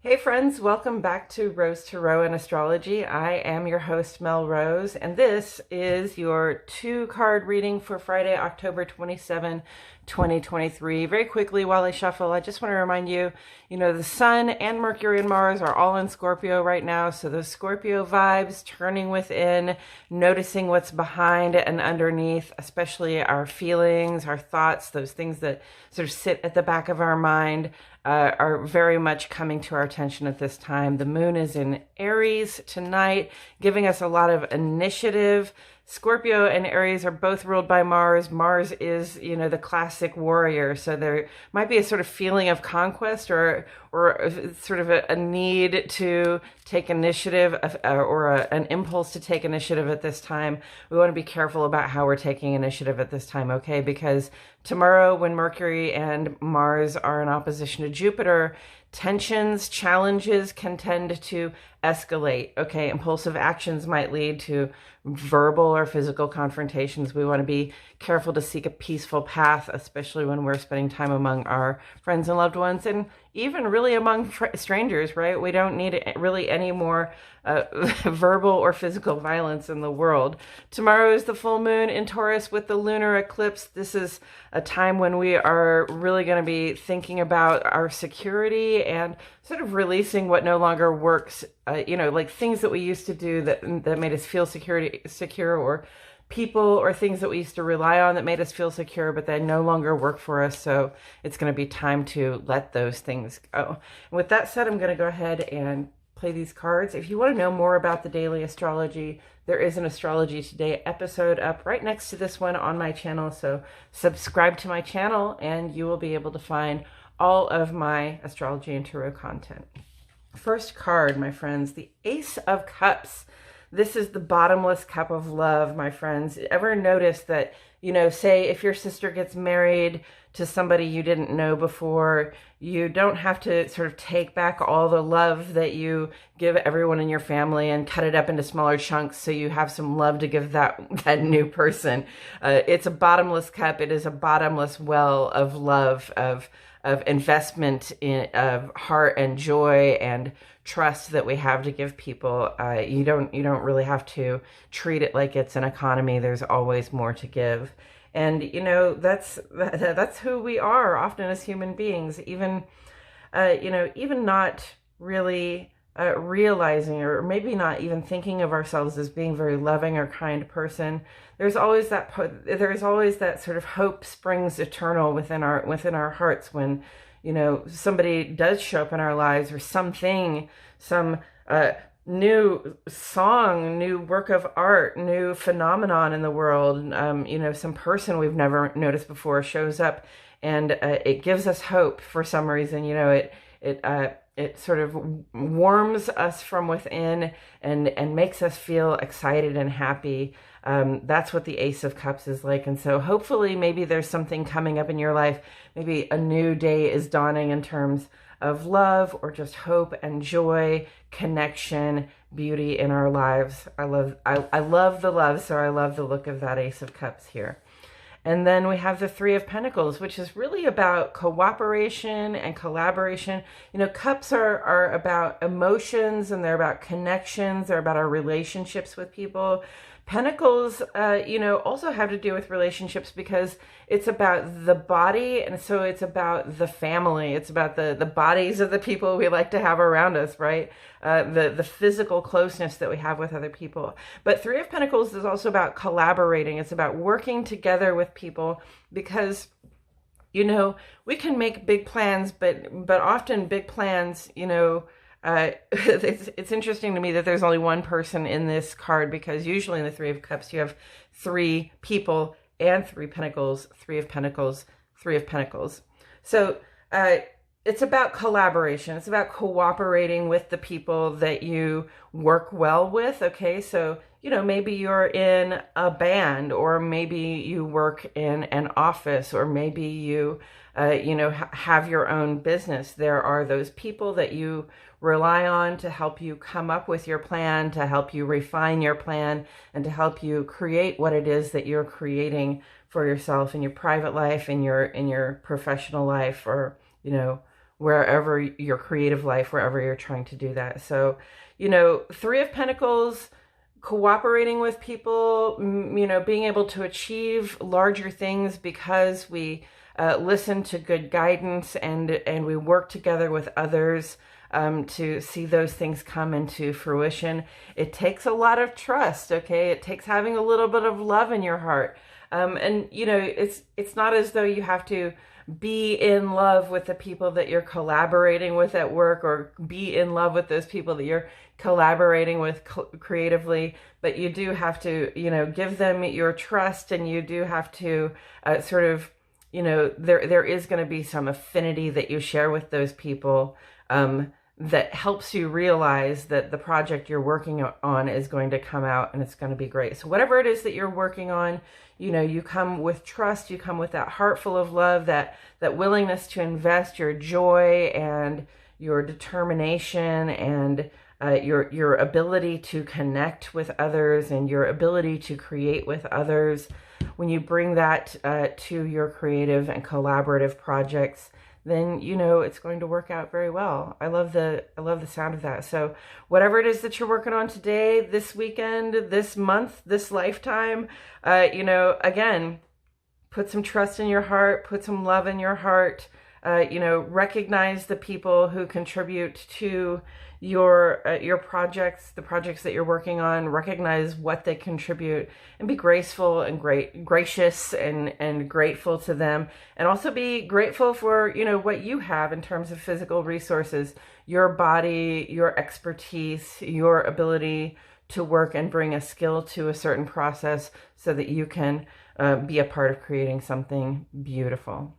Hey friends, welcome back to Rose Tarot and Astrology. I am your host, Mel Rose, and this is your 2-card reading for Friday, October 27, 2023. Very quickly, while I shuffle, I just want to remind you, the Sun and Mercury and Mars are all in Scorpio right now, so those Scorpio vibes, turning within, noticing what's behind and underneath, especially our feelings, our thoughts, those things that sort of sit at the back of our mind, are very much coming to our attention at this time. The moon is in Aries tonight, giving us a lot of initiative. Scorpio and Aries are both ruled by Mars. Mars is, the classic warrior. So there might be a sort of feeling of conquest or sort of a need to take initiative an impulse to take initiative at this time. We want to be careful about how we're taking initiative at this time, okay? Because tomorrow, when Mercury and Mars are in opposition to Jupiter, tensions, challenges can tend to escalate, okay? Impulsive actions might lead to verbal or physical confrontations. We want to be careful to seek a peaceful path, especially when we're spending time among our friends and loved ones, and even really among strangers, right? We don't need really any more verbal or physical violence in the world. Tomorrow is the full moon in Taurus with the lunar eclipse. This is a time when we are really going to be thinking about our security and sort of releasing what no longer works, like things that we used to do that made us feel secure, or people or things that we used to rely on that made us feel secure, but they no longer work for us. So it's going to be time to let those things go. And with that said, I'm going to go ahead and play these cards. If you want to know more about the daily astrology, there is an Astrology Today episode up right next to this one on my channel. So subscribe to my channel and you will be able to find all of my astrology and tarot content. First card, my friends, the Ace of Cups. This is the bottomless cup of love, my friends. Ever notice that, say if your sister gets married to somebody you didn't know before, you don't have to sort of take back all the love that you give everyone in your family and cut it up into smaller chunks so you have some love to give that new person. It's a bottomless cup. It is a bottomless well of love, of investment of heart and joy and trust that we have to give people. You don't really have to treat it like it's an economy. There's always more to give. And that's who we are often as human beings, even not really realizing, or maybe not even thinking of ourselves as being very loving or kind person. There's always that sort of hope springs eternal within our hearts when somebody does show up in our lives, or something, some new song, new work of art, new phenomenon in the world, some person we've never noticed before shows up, and it gives us hope for some reason. It sort of warms us from within and makes us feel excited and happy. That's what the Ace of Cups is like. And so hopefully maybe there's something coming up in your life. Maybe a new day is dawning in terms of love, or just hope and joy, connection, beauty in our lives. I love the love, so I love the look of that Ace of Cups here. And then we have the Three of Pentacles, which is really about cooperation and collaboration. Cups are about emotions, and they're about connections. They're about our relationships with people. Pentacles, also have to do with relationships because it's about the body, and so it's about the family. It's about the bodies of the people we like to have around us, right? The physical closeness that we have with other people. But Three of Pentacles is also about collaborating. It's about working together with people, because we can make big plans, but often big plans, it's interesting to me that there's only one person in this card, because usually in the Three of Cups you have three people and Three Pentacles, Three of Pentacles, Three of Pentacles. So it's about collaboration. It's about cooperating with the people that you work well with. Okay, so maybe you're in a band, or maybe you work in an office, or maybe you have your own business. There are those people that you rely on to help you come up with your plan, to help you refine your plan, and to help you create what it is that you're creating for yourself in your private life, in your professional life, or wherever your creative life, wherever you're trying to do that. So, you know, Three of Pentacles, cooperating with people, you know, being able to achieve larger things because we listen to good guidance and we work together with others to see those things come into fruition. It takes a lot of trust, okay? It takes having a little bit of love in your heart. And, you know, it's not as though you have to be in love with the people that you're collaborating with at work, or be in love with those people that you're collaborating with creatively, but you do have to, you know, give them your trust, and you do have to sort of, you know, there is going to be some affinity that you share with those people that helps you realize that the project you're working on is going to come out and it's going to be great. So whatever it is that you're working on, you know, you come with trust, you come with that heart full of love, that willingness to invest your joy and your determination and your ability to connect with others and your ability to create with others. When you bring that to your creative and collaborative projects, then you know it's going to work out very well. I love the sound of that. So whatever it is that you're working on today, this weekend, this month, this lifetime, you know, again, put some trust in your heart, put some love in your heart, you know, recognize the people who contribute to your projects, the projects that you're working on, recognize what they contribute, and be graceful and gracious and grateful to them. And also be grateful for, you know, what you have in terms of physical resources, your body, your expertise, your ability to work and bring a skill to a certain process so that you can be a part of creating something beautiful.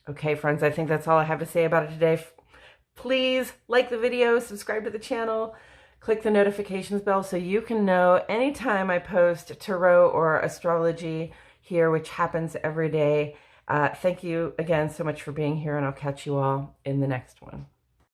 Okay, friends, I think that's all I have to say about it today. Please like the video, subscribe to the channel, click the notifications bell so you can know anytime I post tarot or astrology here, which happens every day. Thank you again so much for being here, and I'll catch you all in the next one.